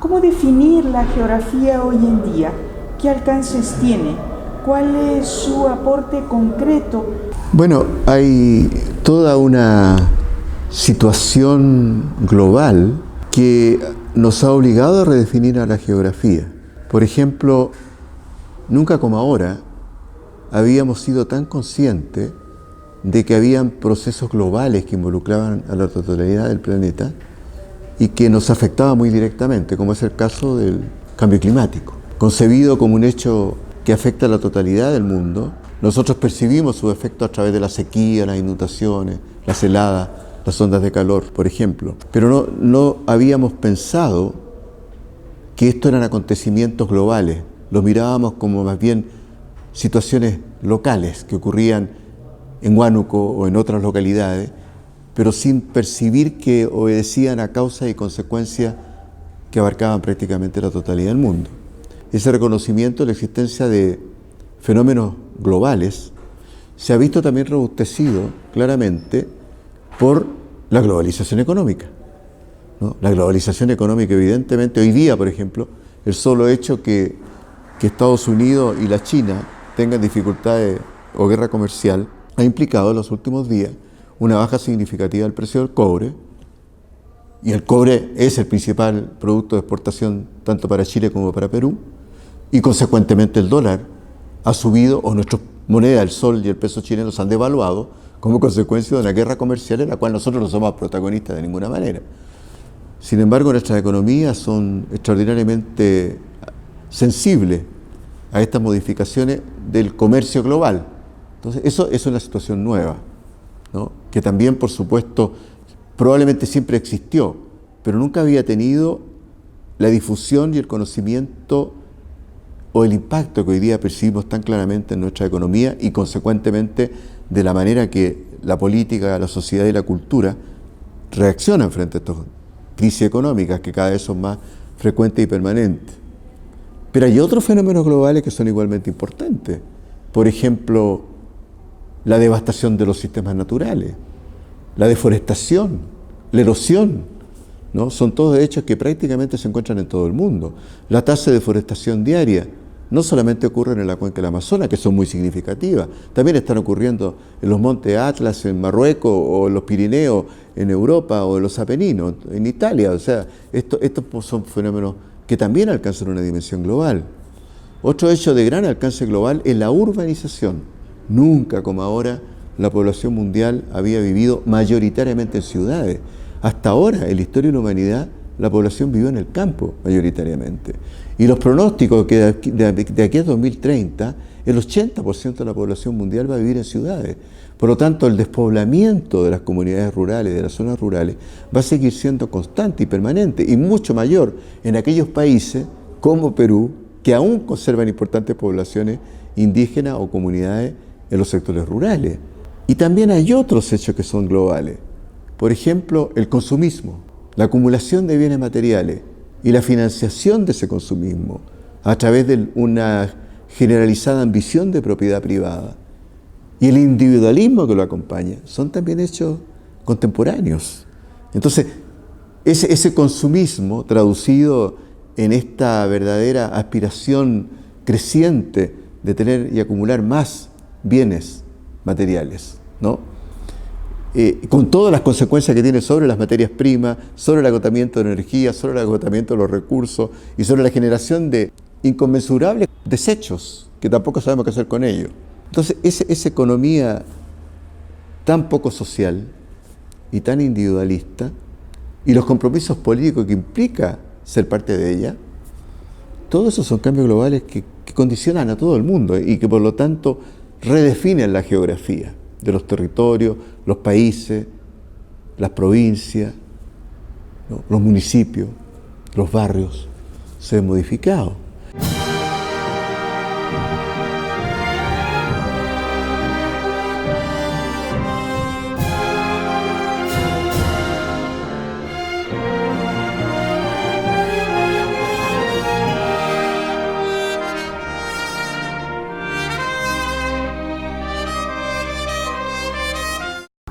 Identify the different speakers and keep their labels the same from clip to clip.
Speaker 1: ¿Cómo definir la geografía hoy en día? ¿Qué alcances tiene? ¿Cuál es su aporte concreto?
Speaker 2: Bueno, hay toda una situación global que nos ha obligado a redefinir a la geografía. Por ejemplo, nunca como ahora habíamos sido tan conscientes de que habían procesos globales que involucraban a la totalidad del planeta y que nos afectaba muy directamente, como es el caso del cambio climático. Concebido como un hecho que afecta a la totalidad del mundo, nosotros percibimos su efecto a través de la sequía, las inundaciones, las heladas, las ondas de calor, por ejemplo. Pero no habíamos pensado que estos eran acontecimientos globales. Los mirábamos como más bien situaciones locales que ocurrían en Huánuco o en otras localidades, pero sin percibir que obedecían a causas y consecuencias que abarcaban prácticamente la totalidad del mundo. Ese reconocimiento de la existencia de fenómenos globales se ha visto también robustecido claramente por la globalización económica, ¿no? La globalización económica, evidentemente, hoy día, por ejemplo, el solo hecho que Estados Unidos y la China tengan dificultades o guerra comercial ha implicado en los últimos días una baja significativa del precio del cobre, y el cobre es el principal producto de exportación tanto para Chile como para Perú, y consecuentemente el dólar ha subido, o nuestras monedas, el sol y el peso chileno, se han devaluado como consecuencia de una guerra comercial en la cual nosotros no somos protagonistas de ninguna manera. Sin embargo, nuestras economías son extraordinariamente sensibles a estas modificaciones del comercio global. Entonces, eso es una situación nueva, ¿no? Que también, por supuesto, probablemente siempre existió, pero nunca había tenido la difusión y el conocimiento o el impacto que hoy día percibimos tan claramente en nuestra economía y, consecuentemente, de la manera que la política, la sociedad y la cultura reaccionan frente a estas crisis económicas que cada vez son más frecuentes y permanentes. Pero hay otros fenómenos globales que son igualmente importantes. Por ejemplo, la devastación de los sistemas naturales, la deforestación, la erosión, ¿no? Son todos hechos que prácticamente se encuentran en todo el mundo. La tasa de deforestación diaria no solamente ocurre en la cuenca del Amazonas, que son muy significativas, también están ocurriendo en los montes Atlas, en Marruecos, o en los Pirineos, en Europa, o en los Apeninos, en Italia. O sea, estos son fenómenos que también alcanzan una dimensión global. Otro hecho de gran alcance global es la urbanización. Nunca como ahora la población mundial había vivido mayoritariamente en ciudades. Hasta ahora, en la historia de la humanidad, la población vivió en el campo mayoritariamente. Y los pronósticos que de aquí a 2030, el 80% de la población mundial va a vivir en ciudades. Por lo tanto, el despoblamiento de las comunidades rurales, de las zonas rurales, va a seguir siendo constante y permanente, y mucho mayor en aquellos países como Perú, que aún conservan importantes poblaciones indígenas o comunidades en los sectores rurales. Y también hay otros hechos que son globales. Por ejemplo, el consumismo, la acumulación de bienes materiales y la financiación de ese consumismo a través de una generalizada ambición de propiedad privada y el individualismo que lo acompaña, son también hechos contemporáneos. Entonces, ese consumismo traducido en esta verdadera aspiración creciente de tener y acumular más bienes materiales, ¿no? Con todas las consecuencias que tiene sobre las materias primas, sobre el agotamiento de energía, sobre el agotamiento de los recursos y sobre la generación de inconmensurables desechos que tampoco sabemos qué hacer con ellos. Entonces, esa economía tan poco social y tan individualista, y los compromisos políticos que implica ser parte de ella, todos esos son cambios globales que condicionan a todo el mundo y que por lo tanto redefinen la geografía de los territorios, los países, las provincias, ¿no? Los municipios, los barrios se han modificado.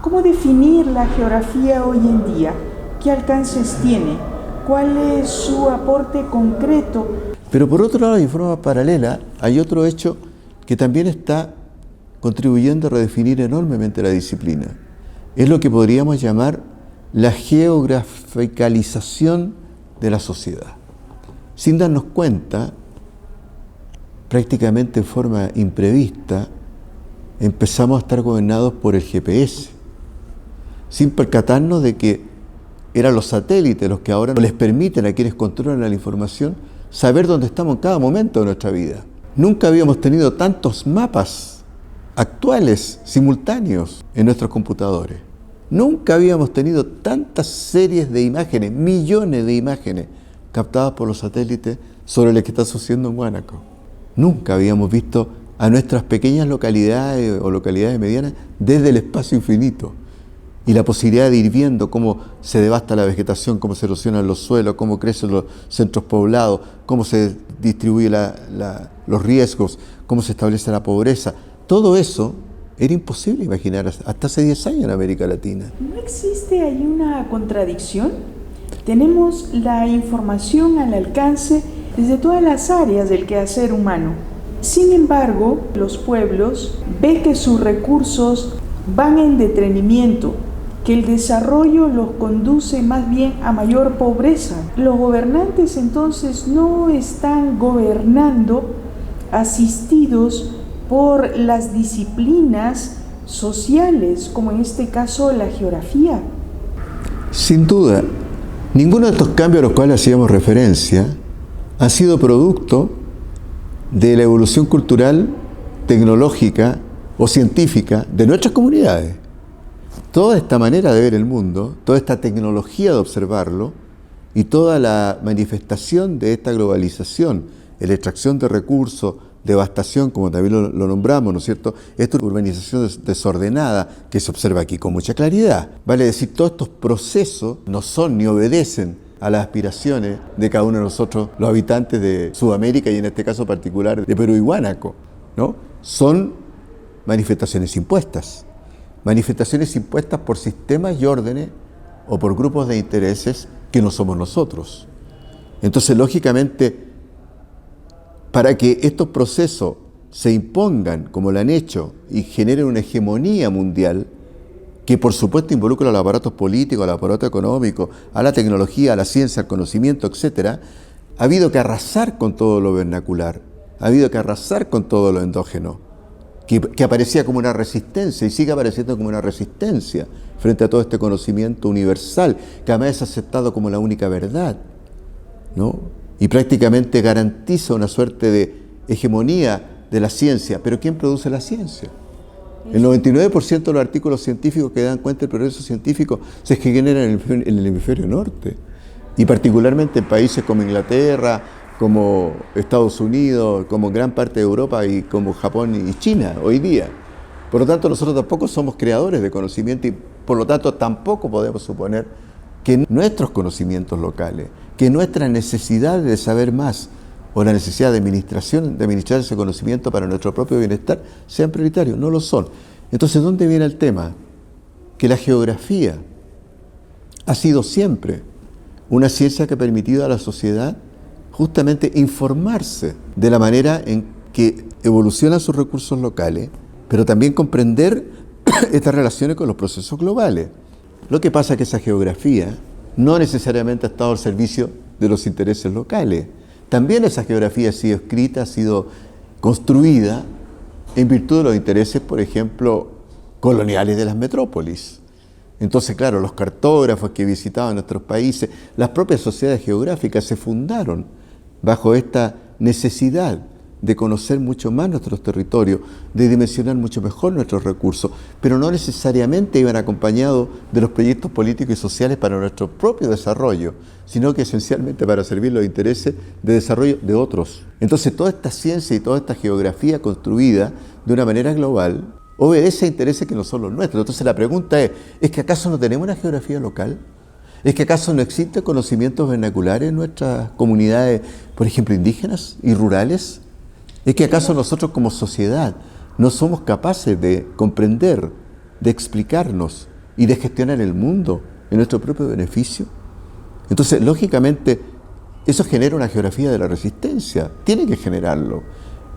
Speaker 1: ¿Cómo definir la geografía hoy en día? ¿Qué alcances tiene? ¿Cuál es su aporte concreto?
Speaker 2: Pero por otro lado, y en forma paralela, hay otro hecho que también está contribuyendo a redefinir enormemente la disciplina. Es lo que podríamos llamar la geograficalización de la sociedad. Sin darnos cuenta, prácticamente en forma imprevista, empezamos a estar gobernados por el GPS, sin percatarnos de que eran los satélites los que ahora les permiten a quienes controlan la información saber dónde estamos en cada momento de nuestra vida. Nunca habíamos tenido tantos mapas actuales, simultáneos, en nuestros computadores. Nunca habíamos tenido tantas series de imágenes, millones de imágenes, captadas por los satélites sobre lo que está sucediendo en Huánuco. Nunca habíamos visto a nuestras pequeñas localidades o localidades medianas desde el espacio infinito. Y la posibilidad de ir viendo cómo se devasta la vegetación, cómo se erosionan los suelos, cómo crecen los centros poblados, cómo se distribuyen los riesgos, cómo se establece la pobreza. Todo eso era imposible imaginar hasta hace 10 años en América Latina.
Speaker 1: ¿No existe ahí una contradicción? Tenemos la información al alcance desde todas las áreas del quehacer humano. Sin embargo, los pueblos ven que sus recursos van en detrimento, que el desarrollo los conduce más bien a mayor pobreza. Los gobernantes entonces no están gobernando asistidos por las disciplinas sociales, como en este caso la geografía.
Speaker 2: Sin duda, ninguno de estos cambios a los cuales hacíamos referencia ha sido producto de la evolución cultural, tecnológica o científica de nuestras comunidades. Toda esta manera de ver el mundo, toda esta tecnología de observarlo y toda la manifestación de esta globalización, la extracción de recursos, devastación, como también lo nombramos, ¿no es cierto? Esta urbanización desordenada que se observa aquí con mucha claridad. Vale decir, todos estos procesos no son ni obedecen a las aspiraciones de cada uno de nosotros, los habitantes de Sudamérica y en este caso particular de Perú y Huánuco, ¿no? Son manifestaciones impuestas por sistemas y órdenes o por grupos de intereses que no somos nosotros. Entonces, lógicamente, para que estos procesos se impongan como lo han hecho y generen una hegemonía mundial, que por supuesto involucra a los aparatos políticos, al aparato económico, a la tecnología, a la ciencia, al conocimiento, etc., ha habido que arrasar con todo lo vernacular, ha habido que arrasar con todo lo endógeno, que aparecía como una resistencia y sigue apareciendo como una resistencia frente a todo este conocimiento universal, que además es aceptado como la única verdad, ¿no? Y prácticamente garantiza una suerte de hegemonía de la ciencia. ¿Pero quién produce la ciencia? El 99% de los artículos científicos que dan cuenta del progreso científico se generan en el hemisferio norte, y particularmente en países como Inglaterra, como Estados Unidos, como gran parte de Europa y como Japón y China hoy día. Por lo tanto, nosotros tampoco somos creadores de conocimiento y por lo tanto tampoco podemos suponer que nuestros conocimientos locales, que nuestra necesidad de saber más o la necesidad de administrar ese conocimiento para nuestro propio bienestar sean prioritarios. No lo son. Entonces, ¿dónde viene el tema? Que la geografía ha sido siempre una ciencia que ha permitido a la sociedad justamente informarse de la manera en que evolucionan sus recursos locales, pero también comprender estas relaciones con los procesos globales. Lo que pasa es que esa geografía no necesariamente ha estado al servicio de los intereses locales. También esa geografía ha sido escrita, ha sido construida en virtud de los intereses, por ejemplo, coloniales de las metrópolis. Entonces, claro, los cartógrafos que visitaban nuestros países, las propias sociedades geográficas se fundaron bajo esta necesidad de conocer mucho más nuestros territorios, de dimensionar mucho mejor nuestros recursos, pero no necesariamente iban acompañados de los proyectos políticos y sociales para nuestro propio desarrollo, sino que esencialmente para servir los intereses de desarrollo de otros. Entonces, toda esta ciencia y toda esta geografía construida de una manera global obedece a intereses que no son los nuestros. Entonces, la pregunta ¿es que acaso no tenemos una geografía local? ¿Es que acaso no existen conocimientos vernaculares en nuestras comunidades, por ejemplo, indígenas y rurales? ¿Es que acaso nosotros como sociedad no somos capaces de comprender, de explicarnos y de gestionar el mundo en nuestro propio beneficio? Entonces, lógicamente, eso genera una geografía de la resistencia, tiene que generarlo.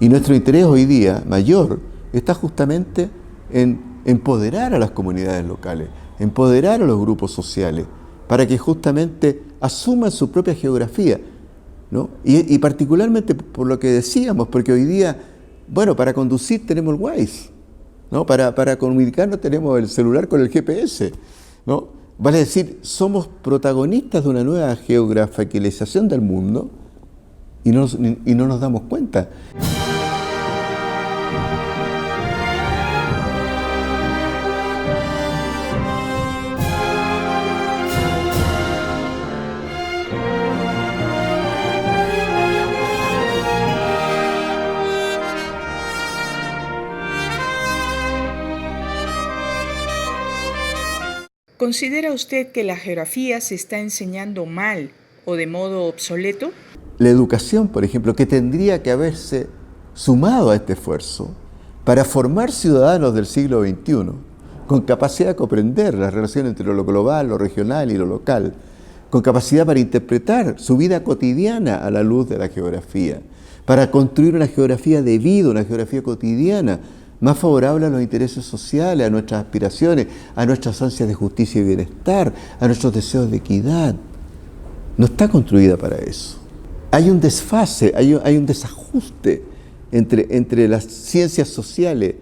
Speaker 2: Y nuestro interés hoy día mayor está justamente en empoderar a las comunidades locales, empoderar a los grupos sociales, para que justamente asuman su propia geografía, ¿no? Y particularmente por lo que decíamos, porque hoy día, bueno, para conducir tenemos el Waze, ¿no? Para comunicarnos tenemos el celular con el GPS, ¿no? Vale decir, somos protagonistas de una nueva geografialización del mundo y no nos damos cuenta.
Speaker 1: ¿Considera usted que la geografía se está enseñando mal o de modo obsoleto?
Speaker 2: La educación, por ejemplo, que tendría que haberse sumado a este esfuerzo para formar ciudadanos del siglo XXI, con capacidad de comprender la relación entre lo global, lo regional y lo local, con capacidad para interpretar su vida cotidiana a la luz de la geografía, para construir una geografía de vida, una geografía cotidiana, más favorable a los intereses sociales, a nuestras aspiraciones, a nuestras ansias de justicia y bienestar, a nuestros deseos de equidad. No está construida para eso. Hay un desfase, hay un desajuste entre las ciencias sociales,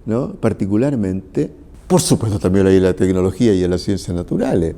Speaker 2: ¿no? Particularmente, por supuesto también hay la tecnología y las ciencias naturales,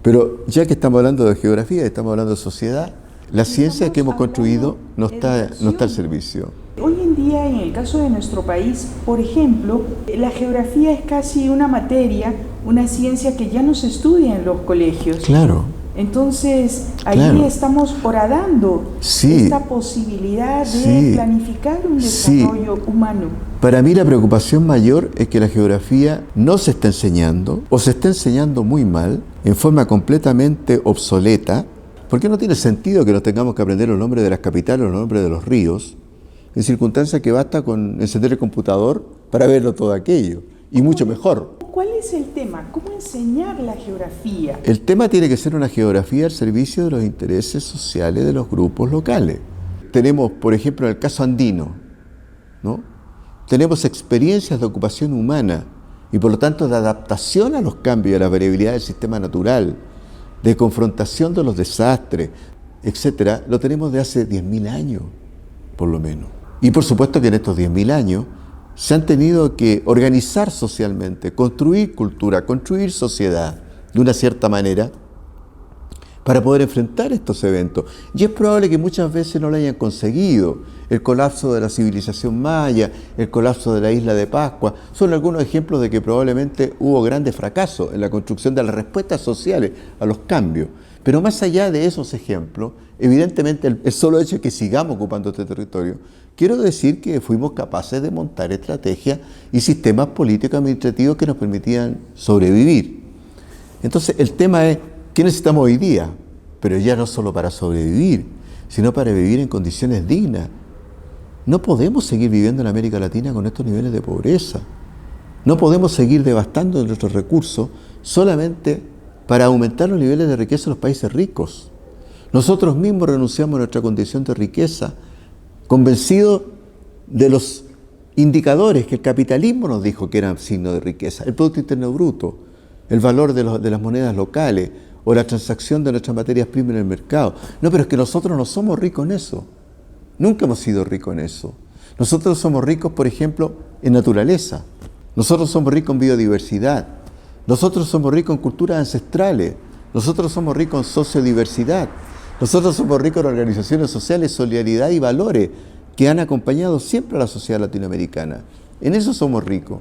Speaker 2: pero ya que estamos hablando de geografía, estamos hablando de sociedad, la ciencia que hemos construido no está al servicio.
Speaker 1: Hoy en día, en el caso de nuestro país, por ejemplo, la geografía es casi una materia, una ciencia que ya no se estudia en los colegios.
Speaker 2: Claro.
Speaker 1: Entonces, allí estamos horadando esta posibilidad de planificar un desarrollo humano.
Speaker 2: Para mí la preocupación mayor es que la geografía no se está enseñando, o se está enseñando muy mal, en forma completamente obsoleta, porque no tiene sentido que nos tengamos que aprender los nombres de las capitales, los nombres de los ríos, en circunstancias que basta con encender el computador para verlo todo aquello, y mucho mejor.
Speaker 1: ¿Cuál es el tema? ¿Cómo enseñar la geografía?
Speaker 2: El tema tiene que ser una geografía al servicio de los intereses sociales de los grupos locales. Tenemos, por ejemplo, en el caso andino, ¿no? Tenemos experiencias de ocupación humana y por lo tanto de adaptación a los cambios y a la variabilidad del sistema natural, de confrontación de los desastres, etcétera, lo tenemos de hace 10.000 años, por lo menos. Y por supuesto que en estos 10.000 años se han tenido que organizar socialmente, construir cultura, construir sociedad de una cierta manera para poder enfrentar estos eventos. Y es probable que muchas veces no lo hayan conseguido. El colapso de la civilización maya, el colapso de la isla de Pascua, son algunos ejemplos de que probablemente hubo grandes fracasos en la construcción de las respuestas sociales a los cambios. Pero más allá de esos ejemplos, evidentemente el solo hecho de que sigamos ocupando este territorio, quiero decir que fuimos capaces de montar estrategias y sistemas políticos administrativos que nos permitían sobrevivir. Entonces el tema es, ¿qué necesitamos hoy día? Pero ya no solo para sobrevivir, sino para vivir en condiciones dignas. No podemos seguir viviendo en América Latina con estos niveles de pobreza. No podemos seguir devastando nuestros recursos solamente para aumentar los niveles de riqueza en los países ricos. Nosotros mismos renunciamos a nuestra condición de riqueza, convencidos de los indicadores que el capitalismo nos dijo que eran signo de riqueza, el Producto Interno Bruto, el valor de las monedas locales o la transacción de nuestras materias primas en el mercado. No, pero es que nosotros no somos ricos en eso. Nunca hemos sido ricos en eso. Nosotros somos ricos, por ejemplo, en naturaleza. Nosotros somos ricos en biodiversidad. Nosotros somos ricos en culturas ancestrales. Nosotros somos ricos en sociodiversidad. Nosotros somos ricos en organizaciones sociales, solidaridad y valores que han acompañado siempre a la sociedad latinoamericana. En eso somos ricos.